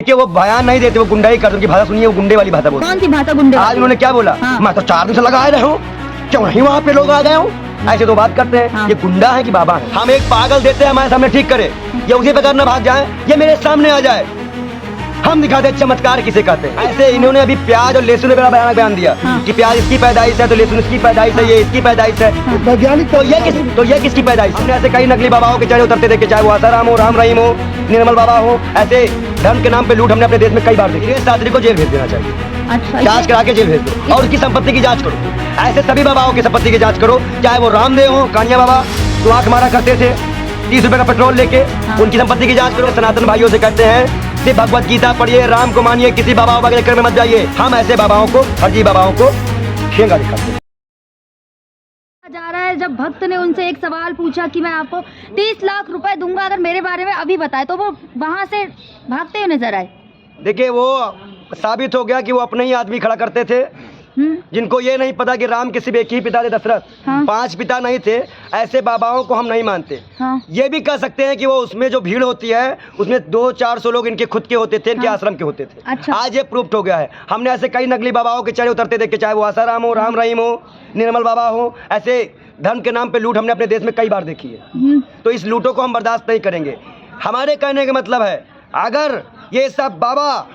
कि वो बयान नहीं देते, वो गुंडाई करते, उनकी भाषा सुनिए, वो गुंडे वाली भाषा बोलते। कौन सी भाषा गुंडे? आज उन्होंने क्या बोला? हाँ। मैं तो 4 दिन से लगा रहा हूँ, क्यों नहीं वहाँ पे लोग आ गए हूँ, ऐसे तो बात करते हैं। हाँ। ये गुंडा है कि बाबा है? हम एक पागल देते हैं हमारे सामने ठीक करे, ये उसी प्रकार न भाग जाए, ये मेरे सामने आ जाए, हम दिखाते चमत्कार किसे कहते हैं। ऐसे इन्होंने अभी प्याज और लहसुन पे भयानक बयान दिया हाँ। कि प्याज इसकी पैदाइश है तो लहसुन इसकी पैदाइश है, ये इसकी पैदाइश है। वैज्ञानिक तो ये किसकी पैदाइश? हमने ऐसे कई नकली बाबाओं के चेहरे उतरते देखे, चाहे वो आसाराम हो, राम रहीम हो, निर्मल बाबा हो। ऐसे धर्म के नाम पे लूट हमने अपने देश में कई बार देखी। शास्त्री को जेल भेज देना चाहिए, अच्छा, जांच करा के जेल भेज दो और उसकी संपत्ति की जांच करो। ऐसे सभी बाबाओं की संपत्ति की जांच करो, चाहे वो रामदेव हो, कानिया बाबा तो आंख मारा करते थे 30 रुपए का पेट्रोल लेके, उनकी संपत्ति की जांच करो। सनातन भाइयों से कहते हैं सिर्फ भगवत गीता पढ़िए, राम को मानिए, किसी बाबाओं के चक्कर में मत जाइए। हम ऐसे बाबाओं को, फर्जी बाबाओं को शेंगा दिखाते हैं। जा रहा है जब भक्त ने उनसे एक सवाल पूछा कि मैं आपको 30 लाख रुपए दूंगा अगर मेरे बारे में अभी बताए, तो वो वहां से भागते हुए नजर आए। देखिए, वो साबित हो गया कि वो अपने ही आदमी खड़ा करते थे, जिनको ये नहीं पता कि राम के सिर्फ एक ही पिता थे, दशरथ। हाँ। 5 पिता नहीं थे। ऐसे बाबाओं को हम नहीं मानते। हाँ। ये भी कह सकते हैं कि वो उसमें जो भीड़ होती है उसमें 200-400 लोग इनके खुद के होते थे, इनके हाँ। आश्रम के होते थे। अच्छा। आज ये प्रूफ हो गया है। हमने ऐसे कई नकली बाबाओं के चेहरे उतरते देखे, चाहे वो आसाराम हो, राम रहीम हो, निर्मल बाबा हो। ऐसे धर्म के नाम पे लूट हमने अपने देश में कई बार देखी है। तो इस लूटों को हम बर्दाश्त नहीं करेंगे। हमारे कहने का मतलब है, अगर ये सब बाबा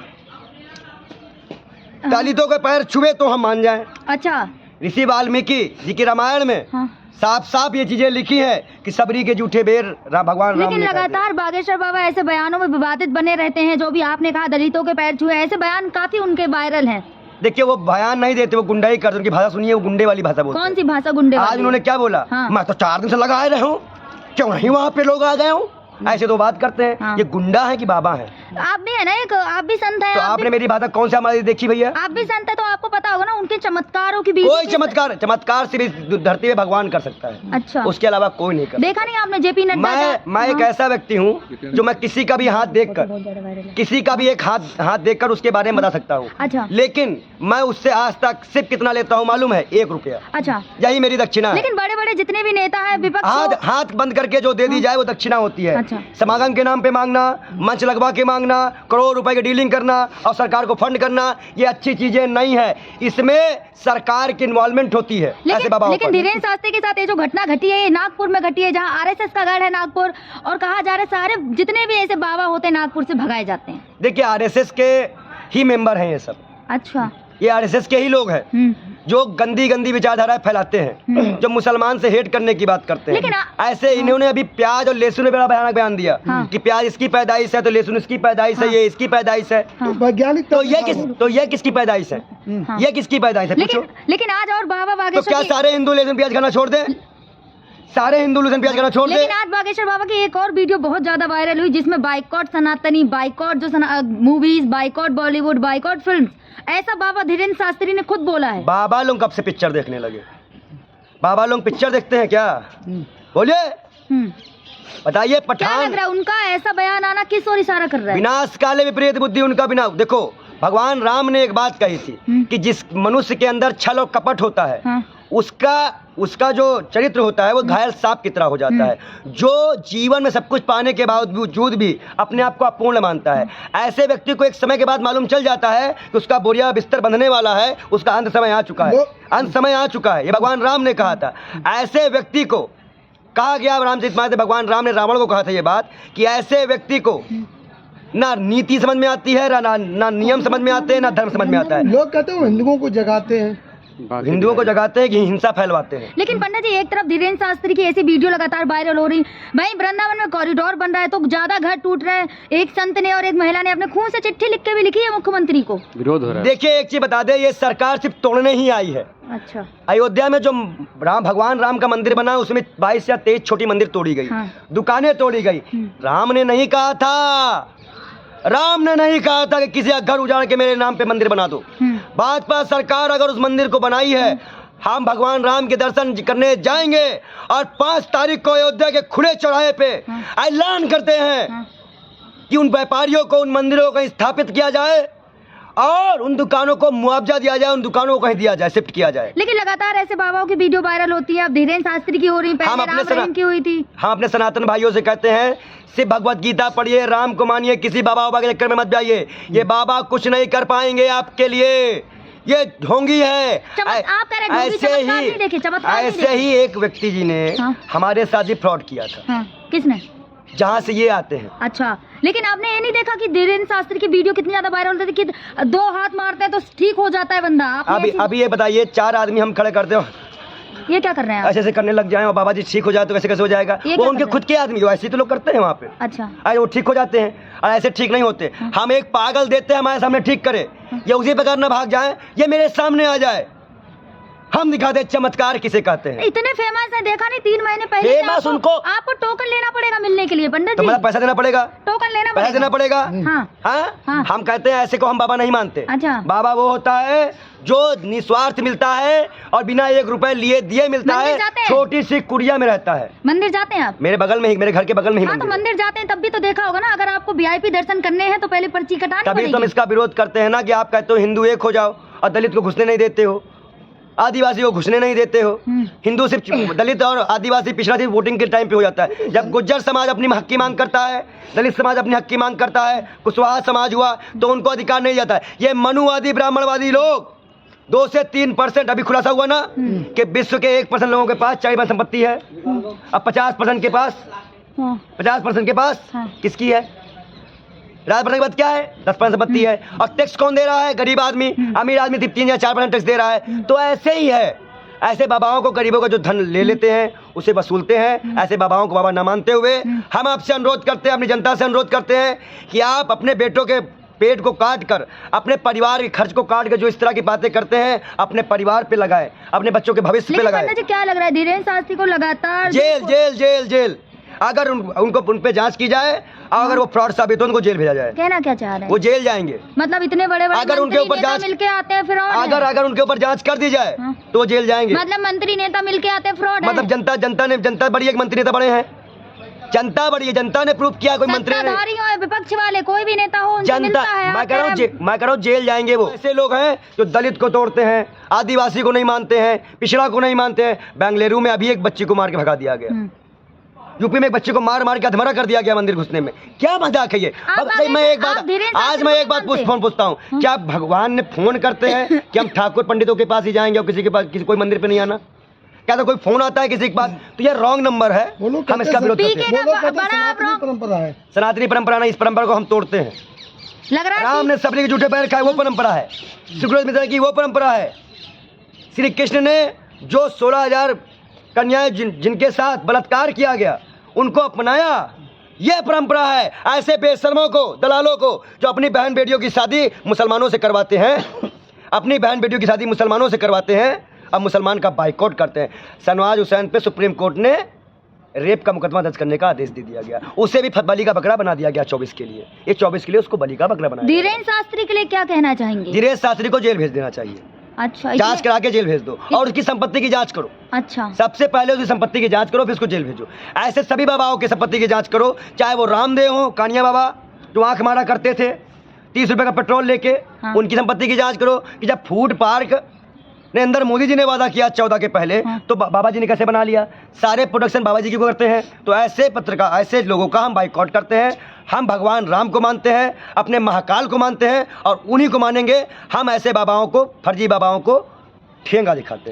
दलितों के पैर छुए तो हम मान जाएं। अच्छा। ऋषि वाल्मीकि जी की रामायण में हाँ। साफ साफ ये चीजें लिखी है कि सबरी के जूठे बेर भगवान राम लेकिन ने काटे। लगातार बागेश्वर बाबा ऐसे बयानों में विवादित बने रहते हैं, जो भी आपने कहा दलितों के पैर छुए, ऐसे बयान काफी उनके वायरल हैं। देखिए, वो बयान नहीं देते, वो गुंडाई करते, उनकी भाषा सुनिए, वो गुंडे वाली भाषा बोलते। कौन सी भाषा गुंडे आज वाली? उन्होंने क्या बोला? हाँ। मैं तो 4 दिन से लगा रहा हूँ, क्यों नहीं वहाँ पे लोग आ गए हूँ, ऐसे तो बात करते हैं। हाँ। ये गुंडा है कि बाबा है? आप भी है ना, एक आप भी संत है। तो आपने मेरी भाषा कौन सा हमारी देखी भैया? आप भी संत है तो आपको पता होगा ना उनके चमत्कारों की भी। कोई चमत्कार सिर्फ इस धरती में भगवान कर सकता है, अच्छा। उसके अलावा कोई नहीं कर सकता। देखा नहीं आपने जेपी नड्डा? मैं एक ऐसा व्यक्ति हूँ जो मैं किसी का भी हाथ देखकर, किसी का भी एक हाथ देखकर उसके बारे में बता सकता हूँ। अच्छा। लेकिन मैं उससे आज तक सिर्फ कितना लेता हूँ मालूम है? 1 रुपया। अच्छा। यही मेरी दक्षिणा है। लेकिन बड़े बड़े जितने भी नेता हैं विपक्ष हाथ बंद करके जो दे दी जाए वो दक्षिणा होती है। अच्छा। समागम के नाम पे मांगना, मंच लगवा के मांगना, करोड़ रुपए की डीलिंग करना और सरकार को फंड करना, ये अच्छी चीजें नहीं है। इसमें सरकार की इन्वॉल्वमेंट होती है। ऐसे बाबा लेकिन धीरेन्द्र शास्त्री के साथ ये जो घटना घटी है, ये नागपुर में घटी है, जहाँ आरएसएस का गढ़ है नागपुर, और कहा जा रहा है सारे जितने भी ऐसे बाबा होते हैं नागपुर से भगाए जाते हैं। देखिए, आरएसएस के ही मेंबर हैं ये सब। अच्छा। ये आरएसएस के ही लोग हैं जो गंदी विचारधारा फैलाते हैं, जो मुसलमान से हेट करने की बात करते लेकिन हैं। ऐसे इन्होंने अभी प्याज और लहसुन पे बड़ा भयानक बयान दिया कि प्याज इसकी पैदाइश है तो लहसुन इसकी पैदाइश है, ये इसकी पैदाइश है। वैज्ञानिक तो ये किसकी पैदाइश है? ये किसकी पैदाइश है? पूछो। लेकिन आज और बाबा तो बागेश्वर क्या सारे हिंदू लहसुन प्याज खाना छोड़ दें? सारे हिंदू लहसुन प्याज खाना छोड़ दें? लेकिन आज बागेश्वर बाबा की एक और वीडियो बहुत ज्यादा वायरल हुई, जिसमें बाइकॉट सनातनी, बाइकॉट जो movies, boycott Bollywood, boycott film, ऐसा बाबा धीरेन्द्र शास्त्री ने खुद बोला है। बाबा लोग कब से पिक्चर देखने लगे? बाबा लोग पिक्चर देखते हैं क्या? बोलिए, बताइए। क्या पठान लग रहा है उनका ऐसा बयान आना किस ओर इशारा कर रहा है? विनाश काले विपरीत बुद्धि उनका बिना। देखो, भगवान राम ने एक बात कही थी कि जिस मनुष्य के अंदर छल और कपट होता है, हाँ। उसका जो चरित्र होता है वो घायल सांप की तरह हो जाता है। जो जीवन में सब कुछ पाने के बावजूद भी अपने आप को अपूर्ण मानता है, ऐसे व्यक्ति को एक समय के बाद मालूम चल जाता है कि उसका बोरिया बिस्तर बंधने वाला है, उसका अंत समय आ चुका है। अंत समय आ चुका है, ये भगवान राम ने कहा था। ऐसे व्यक्ति को कहा गया, रामचरितमानस में भगवान राम ने रावण को कहा था ये बात कि ऐसे व्यक्ति को ना नीति समझ में आती है, ना नियम समझ में आते हैं, ना धर्म समझ में आता है। लोग कहते हैं हिंदुओं को जगाते हैं, हिंदुओं को जगाते हैं कि हिंसा फैलवाते हैं। लेकिन पंडित जी, एक तरफ धीरेन्द्र शास्त्री की ऐसी वीडियो लगातार वायरल हो रही, वहीं वृंदावन में कॉरिडोर बन रहा है तो ज्यादा घर टूट रहे हैं। एक संत ने और एक महिला ने अपने खून से चिट्ठी लिख के भी लिखी है मुख्यमंत्री को, विरोध हो रहा है। देखिए, एक चीज बता दे, ये सरकार सिर्फ तोड़ने ही आई है। अच्छा। अयोध्या में जो भगवान राम का मंदिर बना, उसमें 22 या 23 छोटी मंदिर तोड़ी गई, हाँ। दुकानें तोड़ी गई। राम ने नहीं कहा था कि किसी का घर उजाड़ के मेरे नाम पे मंदिर बना दो। भाजपा सरकार अगर उस मंदिर को बनाई है, हम भगवान राम के दर्शन करने जाएंगे और 5 तारीख को अयोध्या के खुले चौराहे पे ऐलान करते हैं कि उन व्यापारियों को उन मंदिरों को स्थापित किया जाए और उन दुकानों को मुआवजा दिया जाए, उन दुकानों को कहीं दिया जाए, शिफ्ट किया जाए। लेकिन लगातार ऐसे बाबाओं की वीडियो वायरल होती है। अब धीरेन्द्र शास्त्री की हो रही, पहले राम रहीम की हुई थी। हम अपने सनातन भाइयों से कहते हैं, सिर्फ भगवत गीता पढ़िए, राम को मानिए, किसी बाबा बाबा के चक्कर में मत जाइए। ये बाबा कुछ नहीं कर पाएंगे आपके लिए, ये ढोंगी है। ऐसे ही एक व्यक्ति जी ने हमारे साथ ही फ्रॉड किया था। किसने? जहाँ से ये आते हैं। अच्छा, लेकिन आपने ये नहीं देखा कि धीरेन्द्र शास्त्री की वीडियो कितनी ज्यादा वायरल होती है कि 2 हाथ मारते हैं तो ठीक हो जाता है बंदा। अभी ये बताइए, 4 आदमी हम खड़े करते हो, ये क्या कर रहे हैं? ऐसे करने लग जाए और बाबा जी ठीक हो जाए तो कैसे हो जाएगा? वो उनके खुद के आदमी, ऐसे तो लोग करते हैं वहाँ पे। अच्छा, अरे वो ठीक हो जाते हैं और ऐसे ठीक नहीं होते। हम एक पागल देते हैं हमारे सामने ठीक करे, ये उसी प्रकार न भाग जाए, ये मेरे सामने आ जाए, हम दिखाते चमत्कार किसे कहते हैं। इतने फेमस है, देखा नहीं 3 महीने पहले फेमस उनको आपको टोकन लेना पड़ेगा मिलने के लिए पंडित जी। तो पैसा देना पड़ेगा, टोकन लेना पैसा देना पड़ेगा। हाँ। हम कहते हैं ऐसे को हम बाबा नहीं मानते। अच्छा, बाबा वो होता है जो निस्वार्थ मिलता है और बिना 1 रुपए लिए दिए मिलता है, छोटी सी कुड़िया में रहता है। मंदिर जाते हैं आप? मेरे बगल में ही, मेरे घर के बगल में ही। हाँ, तो मंदिर जाते हैं तब भी तो देखा होगा ना, अगर आपको VIP दर्शन करने हैं तो पहले पर्ची कटानी पड़ेगी। तभी तो हम इसका विरोध करते हैं ना कि आप कहते हो हिंदू एक हो जाओ और दलित को घुसने नहीं देते हो, आदिवासी को घुसने नहीं देते हो। हिंदू सिर्फ दलित और आदिवासी पिछड़ा सिर्फ वोटिंग के टाइम पे हो जाता है। जब गुज्जर समाज अपनी हक की मांग करता है, दलित समाज अपनी हक की मांग करता है, कुशवाहा समाज हुआ, तो उनको अधिकार नहीं जाता है। ये मनुवादी ब्राह्मणवादी लोग 2 से 3% अभी खुलासा हुआ ना कि विश्व के 1% लोगों के पास 40% संपत्ति है। अब 50% के पास 50% के पास किसकी है? राज बनने के बाद क्या है? 10% संपत्ति है। और टैक्स कौन दे रहा है? गरीब आदमी। अमीर आदमी 3 या 4% टैक्स दे रहा है। तो ऐसे ही है, ऐसे बाबाओं को, गरीबों का जो धन ले लेते हैं उसे वसूलते हैं। ऐसे बाबाओं को बाबा न मानते हुए हम आपसे अनुरोध करते हैं, अपनी जनता से अनुरोध करते हैं कि आप अपने बेटों के पेट को काट कर, अपने परिवार के खर्च को काट कर जो इस तरह की बातें करते हैं अपने परिवार पे लगाए, अपने बच्चों के भविष्य पे लगाए। क्या लग रहा है धीरेन्द्र शास्त्री को लगातार जेल जेल जेल जेल, अगर उन पे जांच की जाए और अगर वो फ्रॉड साबित हो उनको जेल भेजा जाए। कहना क्या चाह रहे हैं? वो जेल जाएंगे। मतलब इतने बड़े अगर उनके ऊपर जांच मिलके आते हैं फ्रॉड, अगर उनके ऊपर जांच कर दी जाए तो वो जेल जाएंगे। मतलब मंत्री नेता मिलके आते हैं फ्रॉड। मतलब जनता बड़ी है, मंत्री नेता बड़े हैं। जनता बड़ी है, जनता ने प्रूफ किया, कोई मंत्री नहीं हो, विपक्ष वाले कोई भी नेता हो, जनता। मैं कह रहा हूँ जेल जाएंगे वो। ऐसे लोग हैं जो दलित को तोड़ते हैं, आदिवासी को नहीं मानते हैं, पिछड़ा को नहीं मानते हैं। बेंगलुरु में अभी एक बच्ची को मार के भगा दिया गया, यूपी में एक बच्चे को मार के अधमरा कर दिया गया मंदिर घुसने में। क्या मजाक है ये? अब मैं एक बात फोन पूछता हूँ, क्या भगवान ने फोन करते हैं कि हम ठाकुर पंडितों के पास ही जाएंगे और किसी के पास कोई मंदिर पे नहीं आना? क्या तो कोई फोन आता है किसी के पास? तो ये रॉन्ग नंबर है, हम इसका विरोध करते हैं। सनातनी परंपरा नहीं, इस परंपरा को हम तोड़ते हैं। लग रहा है राम ने सबली के जूठे पैर खाए, वो परंपरा है। सुखदेव मिश्रा की वो परंपरा है। श्री कृष्ण ने जो 16,000 कन्याएं जिनके साथ बलात्कार किया गया उनको अपनाया, यह परंपरा है। ऐसे बेशर्मों को, दलालों को जो अपनी बहन बेटियों की शादी मुसलमानों से करवाते हैं, अपनी बहन बेटियों की शादी मुसलमानों से करवाते हैं, अब मुसलमान का बाइकआउट करते हैं। शहनवाज हुसैन पे सुप्रीम कोर्ट ने रेप का मुकदमा दर्ज करने का आदेश दे दिया गया, उसे भी बलि का बकरा बना दिया गया 24 के लिए। ये 24 के लिए उसको बलि का बकरा बना दिया। धीरेन्द्र शास्त्री के लिए क्या कहना चाहेंगे? धीरेन्द्र शास्त्री को जेल भेज देना चाहिए। अच्छा, जांच करा के जेल भेज दो और उसकी संपत्ति की जांच करो। अच्छा, सबसे पहले उसकी संपत्ति की जांच करो, फिर उसको जेल भेजो। ऐसे सभी बाबाओं की संपत्ति की जांच करो, चाहे वो रामदेव हो, कानिया बाबा जो आंख मारा करते थे 30 रुपए का पेट्रोल लेके, उनकी संपत्ति की जांच करो कि जब फूड पार्क ने अंदर मोदी जी ने वादा किया 14 के पहले, तो बाबा जी ने कैसे बना लिया? सारे प्रोडक्शन बाबा जी की को करते हैं। तो ऐसे पत्रकार, ऐसे लोगों का हम बाइकआउट करते हैं। हम भगवान राम को मानते हैं, अपने महाकाल को मानते हैं और उन्हीं को मानेंगे। हम ऐसे बाबाओं को, फर्जी बाबाओं को ठेंगा दिखाते हैं।